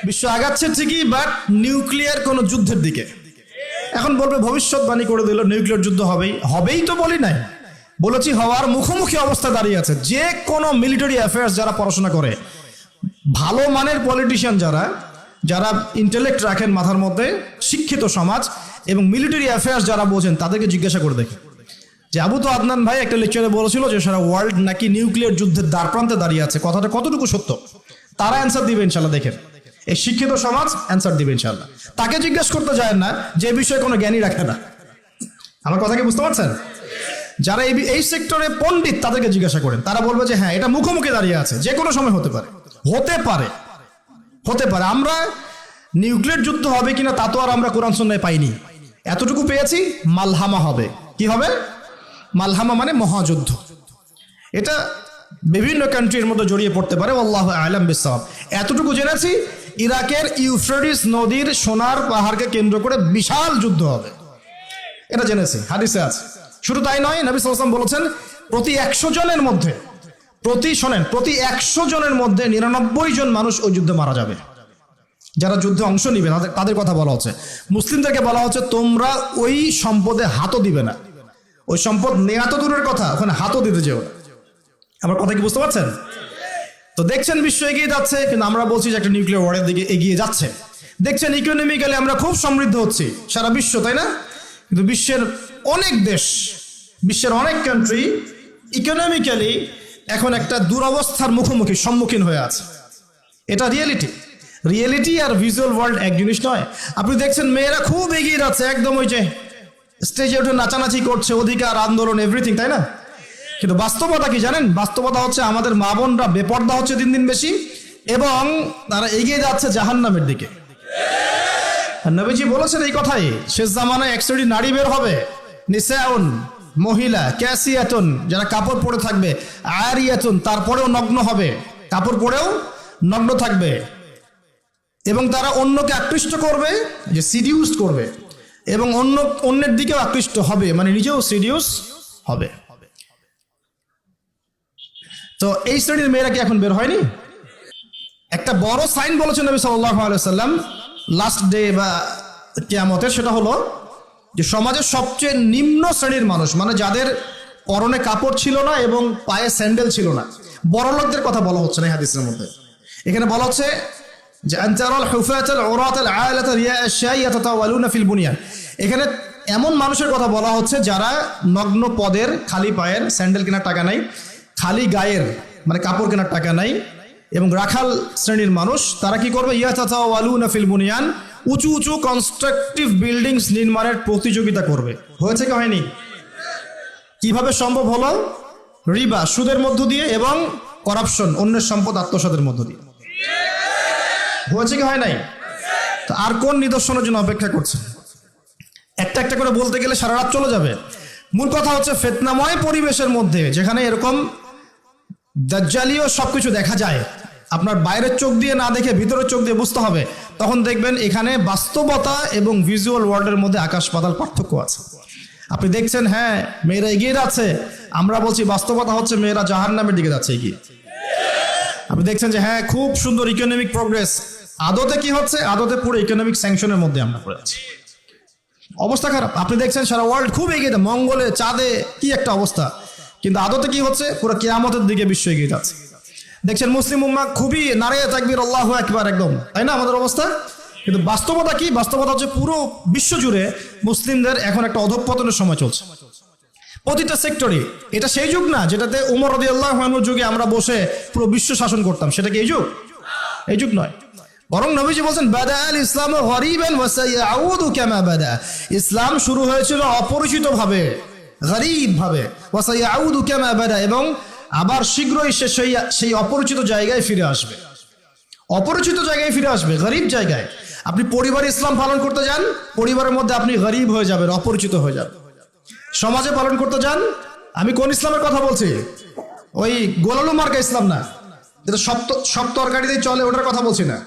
বিশ্ব আগাচ্ছে ঠিকই, বাট নিউক্লিয়ার কোনো যুদ্ধের দিকে। এখন বলবে ভবিষ্যৎবাণী করে দিল নিউক্লিয়ার যুদ্ধ হবেই, হবেই তো বলি নাই, বলেছি হওয়ার মুখোমুখি অবস্থা দাঁড়িয়ে আছে। যে কোনো মিলিটারি অ্যাফেয়ার্স যারা পড়াশোনা করে, ভালো মানের পলিটিশিয়ান যারা যারা ইন্টেলেক্ট রাখেন মাথার মধ্যে, শিক্ষিত সমাজ এবং মিলিটারি অ্যাফেয়ার্স যারা বোঝেন, তাদেরকে জিজ্ঞাসা করে দেখে যে আবু তো আদনান ভাই একটা লেকচারে বলেছিল যে সারা ওয়ার্ল্ড নাকি নিউক্লিয়ার যুদ্ধের দ্বারপ্রান্তে দাঁড়িয়ে আছে, কথাটা কতটুকু সত্য? তারা অ্যান্সার দিবে ইনশাল্লাহ। দেখেন, এই শিক্ষিত সমাজ অ্যান্সার দিবে ইনশাল্লাহ। তাকে জিজ্ঞেস করতে যায় না যে বিষয়ে কোনো জ্ঞানী রাখে না। আমার কথা কি বুঝতে পারছেন? যারা এই সেক্টরে পণ্ডিত তাদেরকে জিজ্ঞাসা করেন, তারা বলবে যে হ্যাঁ, এটা মুখোমুখি দাঁড়িয়ে আছে, যে কোনো সময় হতে পারে, হতে পারে, হতে পারে। আমরা নিউক্লিয়ার যুদ্ধ হবে কিনা তা তো আর আমরা কোরআন সুন্নাহয় পাইনি। এতটুকু পেয়েছি, মালহামা হবে। কি হবে? মালহামা মানে মহাযুদ্ধ। এটা বিভিন্ন কান্ট্রির মধ্যে জড়িয়ে পড়তে পারে, আল্লাহু আ'লাম বিসসাওয়াব। এতটুকু জেনেছি, ইরাকের ইউফ্রেটিস নদীর সোনার পাহাড়কে কেন্দ্র করে বিশাল যুদ্ধ হবে, এটা জেনেছি, হাদিসে আছে। শুধু তাই নয়, নবী সাল্লাল্লাহু আলাইহি ওয়াসাল্লাম বলেছেন প্রতি 100 জনের মধ্যে, প্রতি 100 জনের মধ্যে 99 জন মানুষ ওই যুদ্ধে মারা যাবে। যারা যুদ্ধে অংশ নিবে তাদের কথা বলা হচ্ছে। মুসলিমদেরকে বলা হচ্ছে তোমরা ওই সম্পদে হাতও দিবে না। ওই সম্পদ নেওয়া তো দূরের কথা, ওখানে হাতও দিতে যেও না। আমার কথা কি বুঝতে পারছেন? তো দেখছেন বিশ্ব এগিয়ে যাচ্ছে, কিন্তু আমরা বলছি যে একটা নিউক্লিয়ার ওয়ারের দিকে এগিয়ে যাচ্ছে। দেখছেন ইকোনমিক্যালি আমরা খুব সমৃদ্ধ হচ্ছি, সারা বিশ্ব, তাই না? কিন্তু বিশ্বের অনেক দেশ, বিশ্বের অনেক কান্ট্রি ইকোনমিক্যালি এখন একটা দুরবস্থার সম্মুখীন হয়ে আছে। এটা রিয়েলিটি আর ভিজুয়াল ওয়ার্ল্ড এক জিনিস নয়। আপনি দেখছেন মেয়েরা খুব এগিয়ে যাচ্ছে, একদম ওই যে স্টেজে উঠে নাচানাচি করছে, অধিকার আন্দোলন এভরিথিং, তাই না? কিন্তু বাস্তবতা কি জানেন? বাস্তবতা হচ্ছে আমাদের মা বোনরা বেপর্দা হচ্ছে দিন দিন বেশি, এবং তারা এগিয়ে যাচ্ছে জাহান্নামের দিকে। নবীজি বলেছেন এই কথাই, শেষ জামানায় এক শ্রেণীর নারী বের হবে, নিসাউন, মহিলা, ক্যাসিয়াতুন, যারা কাপড় পরে থাকবে, আরিয়াতুন, তারপরেও নগ্ন হবে, কাপড় পরেও নগ্ন থাকবে, এবং তারা অন্যকে আকৃষ্ট করবে, যে সিডিউস করবে, এবং অন্যের দিকেও আকৃষ্ট হবে, মানে নিজেও সিডিউস হবে। তো এই শ্রেণীর মেয়েরা কি এখন বের হয়নি? একটা বড় সাইন বলেছেন নবী সাল্লাল্লাহু আলাইহি ওয়াসাল্লাম লাস্ট ডে বা কিয়ামতের, সেটা হলো যে সমাজের সবচেয়ে নিম্ন শ্রেণীর মানুষ, মানে যাদের পরনে কাপড় ছিল না এবং পায়ে স্যান্ডেল ছিল না, বড় লোকদের কথা বলা হচ্ছে না এই হাদিসের মধ্যে। এখানে বলা হচ্ছে যে আনতারাল হুফাতাল উরাতাল আলাতা রিয়া আশ-শাই ইয়াতাতাওয়ালুনা ফিল বুনিয়ান। এখানে এমন মানুষের কথা বলা হচ্ছে যারা নগ্ন পদের, খালি পায়ের, স্যান্ডেল কেনার টাকা নাই, খালি গায়ের মানে কাপড় কেনার টাকা নাই, এবং রাখাল শ্রেণীর মানুষ। তারা কি করবে? ইয়াতাতাওয়ালুনা ফিল বুনিয়ান, উঁচু উঁচু কনস্ট্রাকটিভ বিল্ডিংস নির্মাণের প্রতিযোগিতা করবে। হয়েছে কি হয়নি? কিভাবে সম্ভব হলো? রিবা, সুদের মধ্য দিয়ে, এবং করাপশন, অন্যের সম্পদ আত্মসাতের মধ্য দিয়ে। হয়েছে কি হয় নাই? তো আর কোন নিদর্শনের জন্য অপেক্ষা করছেন? একটা একটা করে বলতে গেলে সারা রাত চলে যাবে। মূল কথা হচ্ছে ফিতনাময় পরিবেশের মধ্যে, যেখানে এরকম দাজ্জালীয় সবকিছু দেখা যায়, আপনার বাইরের চোখ দিয়ে না দেখে ভিতরের চোখ দিয়ে বুঝতে হবে, তখন দেখবেন এখানে বাস্তবতা এবং ভিজুয়াল ওয়ার্ল্ডের মধ্যে আকাশ পাতাল পার্থক্য আছে। আপনি দেখছেন হ্যাঁ মেয়েরা এগিয়ে যাচ্ছে, আমরা বলছি বাস্তবতা হচ্ছে মেয়েরা জাহান্নামের দিকে যাচ্ছে এগিয়ে। আপনি দেখছেন যে হ্যাঁ খুব সুন্দর ইকোনমিক প্রোগ্রেস, আদতে কি হচ্ছে? আদতে পুরো ইকোনমিক স্যাংশনের মধ্যে আমরা পড়ে আছি, অবস্থা খারাপ। আপনি দেখছেন সারা ওয়ার্ল্ড খুব এগিয়ে, মঙ্গলে, চাঁদে, কি একটা অবস্থা, কিন্তু আদতে কি হচ্ছে? পুরো কিয়ামতের দিকে বিশ্ব এগিয়ে যাচ্ছে। দেখছেন মুসলিম উম্মাহ খুবই নারে তাকবীর, আল্লাহু আকবার, একদম, তাই না আমাদের অবস্থা? কিন্তু বাস্তবতা কি? বাস্তবতা হচ্ছে পুরো বিশ্ব জুড়ে মুসলিমদের এখন একটা অধঃপতনের সময় চলছে, প্রতিটা সেক্টরে। এটা সেই যুগ না যেটাতে উমর রাদিয়াল্লাহু আনহুর যুগে আমরা বসে পুরো বিশ্ব শাসন করতাম, সেটা কি এই যুগ? এই যুগ নয়। বরং নবীজি বলেছেন বাদা আল ইসলাম গরিবান ওয়া সায়াউদু কামা বাদা। ইসলাম শুরু হয়েছিল অপরিচিত ভাবে, গরীব ভাবে, ওয়া সায়াউদু কামা বাদা, এবং আবার শীঘ্রই সে সেই অপরিচিত জায়গায় ফিরে আসবে। অপরিচিত জায়গায় ফিরে আসবে, গরীব জায়গায়। আপনি পরিবারে ইসলাম পালন করতে যান, পরিবারের মধ্যে আপনি গরীব হয়ে যাবেন, অপরিচিত হয়ে যাবেন। সমাজে পালন করতে যান, আমি কোন ইসলামের কথা বলছি? ওই গোলালু মার্কা ইসলাম না, যেটা সব তরকারিতেই চলে, ওটার কথা বলছি না।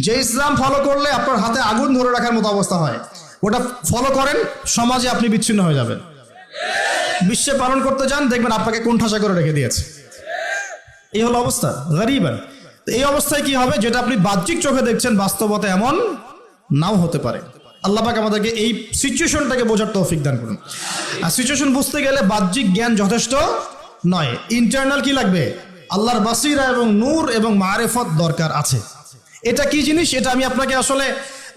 যে ইসলাম ফলো করলে আপনার হাতে আগুন ধরে রাখার মতো অবস্থা হয়, ওটা ফলো করেন, সমাজে আপনি বিচ্ছিন্ন হয়ে যাবেন। বিশ্বে পালন করতে যান, দেখবেন আপনাকে কোণঠাসা করে রেখে দিয়েছে। এই হলো অবস্থা, গরিবান। তো এই অবস্থায় কি হবে, যেটা আপনি বাহ্যিক চোখে দেখছেন বাস্তবতা এমন নাও হতে পারে। আল্লাহ পাক আমাদেরকে এই সিচুয়েশনটাকে বোঝার তৌফিক দান করুন। আর সিচুয়েশন বুঝতে গেলে বাহ্যিক জ্ঞান যথেষ্ট নয়, ইন্টারনাল কি লাগবে, আল্লাহর বাসিরা এবং নূর এবং মারেফত দরকার আছে। এটা কি জিনিস, এটা আমি আপনাকে আসলে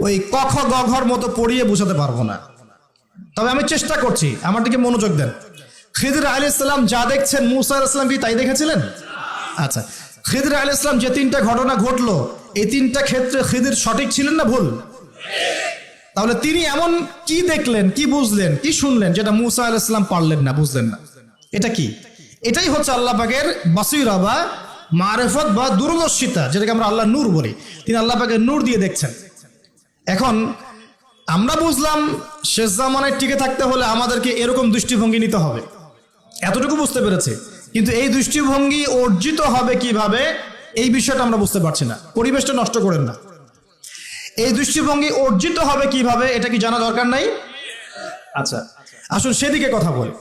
ওই ক খ গ ঘর মতো পড়িয়ে বোঝাতে পারবো না, তবে আমি চেষ্টা করছি, আমার দিকে মনোযোগ দেন। খিদর আলাইহিস সালাম যা দেখছেন মুসা আলাইহিস সালাম কি তাই দেখেছিলেন? আচ্ছা, খিদর আলাইহিস সালাম যে তিনটা ঘটনা ঘটলো, এই তিনটা ক্ষেত্রে খিদর সঠিক ছিলেন না ভুল? তাহলে তিনি এমন কি দেখলেন, কি বুঝলেন, কি শুনলেন যেটা মুসা আলাইহিস সালাম পারলেন না, বুঝলেন না? এটা কি? এটাই হচ্ছে আল্লাহ পাকের বাসিরা বা মারেফত বা দূরদর্শিতা, যেটাকে আমরা আল্লাহ নূর বলি। তিনি আল্লাহ পাকের নূর দিয়ে দেখছেন। এখন আমরা বুঝলাম শেষ জামানায় টিকে থাকতে হলে আমাদেরকে এরকম দৃষ্টিভঙ্গি নিতে হবে, এতটুকু বুঝতে পেরেছে। কিন্তু এই দৃষ্টিভঙ্গি অর্জিত হবে কিভাবে, এই বিষয়টা আমরা বুঝতে পারছি না। পরিবেশটা নষ্ট করেন না। এই দৃষ্টিভঙ্গি অর্জিত হবে কিভাবে, এটা কি জানা দরকার নাই? আচ্ছা, আসুন সেদিকে কথা বলি।